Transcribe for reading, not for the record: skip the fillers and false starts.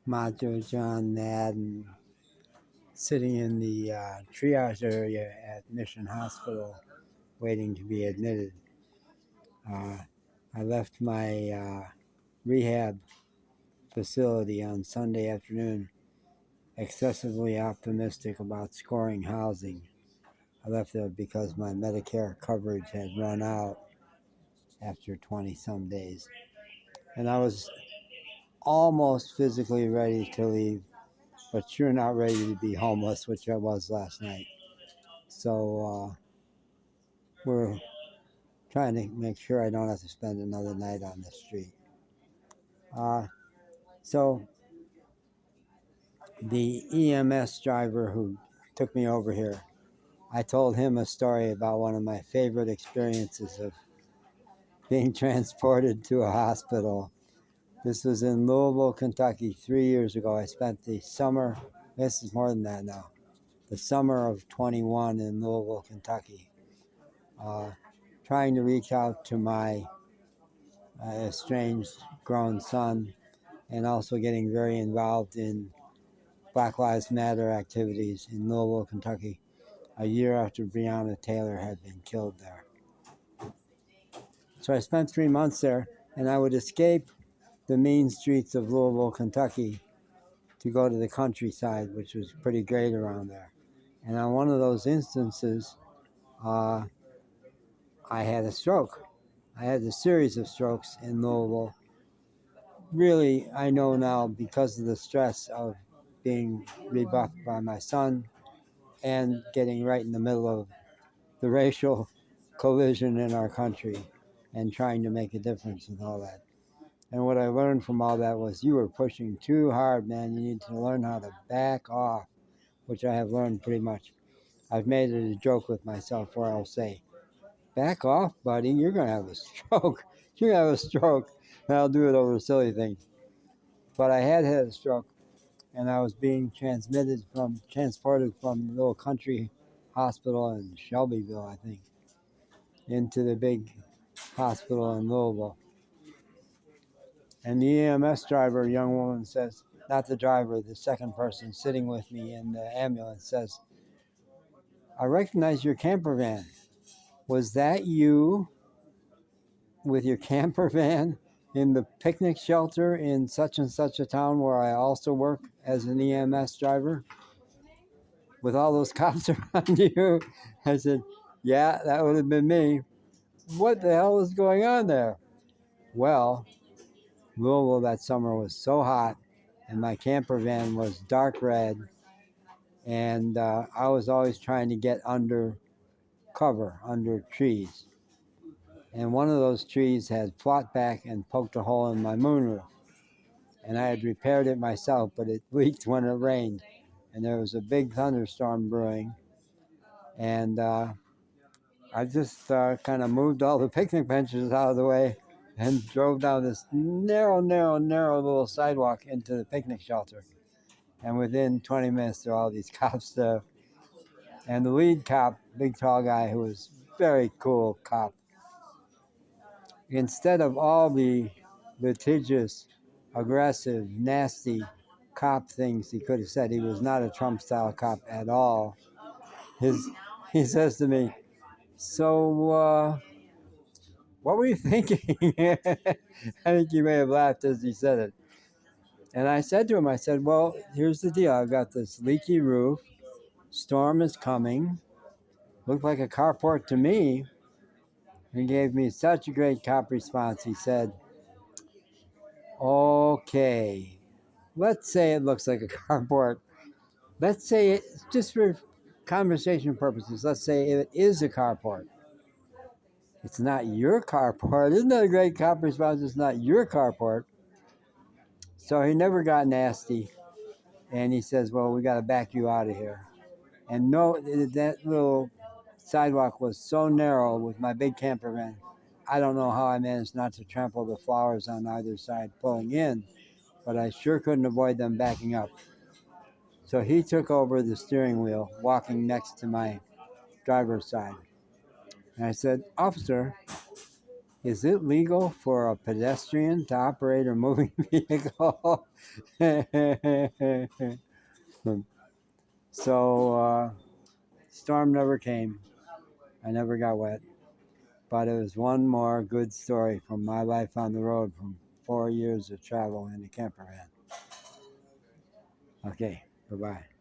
Majo John Madden, sitting in the triage area at Mission Hospital, waiting to be admitted. I left my rehab facility on Sunday afternoon, excessively optimistic about scoring housing. I left there because my Medicare coverage had run out after 20 some days. And I was almost physically ready to leave, but sure not ready to be homeless, which I was last night. So we're trying to make sure I don't have to spend another night on the street. So the EMS driver who took me over here, I told him a story about one of my favorite experiences of being transported to a hospital. This was in Louisville, Kentucky, 3 years ago. I spent the summer, this is more than that now, the summer of 21 in Louisville, Kentucky, trying to reach out to my estranged grown son, and also getting very involved in Black Lives Matter activities in Louisville, Kentucky, a year after Breonna Taylor had been killed there. So I spent 3 months there, and I would escape the mean streets of Louisville, Kentucky to go to the countryside, which was pretty great around there. And on one of those instances, I had a stroke. I had a series of strokes in Louisville. Really, I know now because of the stress of being rebuffed by my son and getting right in the middle of the racial collision in our country and trying to make a difference and all that. And what I learned from all that was you were pushing too hard, man. You need to learn how to back off, which I have learned pretty much. I've made it a joke with myself where I'll say, back off, buddy, you're going to have a stroke. You're going to have a stroke. And I'll do it over silly things. But I had a stroke, and I was being transported from a little country hospital in Shelbyville, I think, into the big hospital in Louisville. And the EMS driver, a young woman, says, not the driver, the second person sitting with me in the ambulance says, I recognize your camper van. Was that you with your camper van in the picnic shelter in such and such a town where I also work as an EMS driver with all those cops around you? I said, yeah, that would have been me. What the hell was going on there? Well, Louisville that summer was so hot, and my camper van was dark red, and I was always trying to get under cover, under trees. And one of those trees had fought back and poked a hole in my moonroof. And I had repaired it myself, but it leaked when it rained. And there was a big thunderstorm brewing. And I just kind of moved all the picnic benches out of the way and drove down this narrow little sidewalk into the picnic shelter. And within 20 minutes, there were all these cops there. And the lead cop, big tall guy who was very cool cop, instead of all the litigious, aggressive, nasty cop things he could have said, he was not a Trump-style cop at all. He says to me, so what were you thinking? I think he may have laughed as he said it. And I said to him, I said, well, here's the deal. I've got this leaky roof. Storm is coming. Looked like a carport to me. He gave me such a great cop response. He said, okay, let's say it looks like a carport. Let's say it, just for conversation purposes, let's say it is a carport. It's not your carport. Isn't that a great cop response? It's not your carport. So he never got nasty. And he says, well, we got to back you out of here. And no, that little sidewalk was so narrow with my big camper van. I don't know how I managed not to trample the flowers on either side pulling in, but I sure couldn't avoid them backing up. So he took over the steering wheel, walking next to my driver's side. And I said, officer, Is it legal for a pedestrian to operate a moving vehicle? So, storm never came. I never got wet. But it was one more good story from my life on the road from 4 years of travel in a camper van. Okay, bye-bye.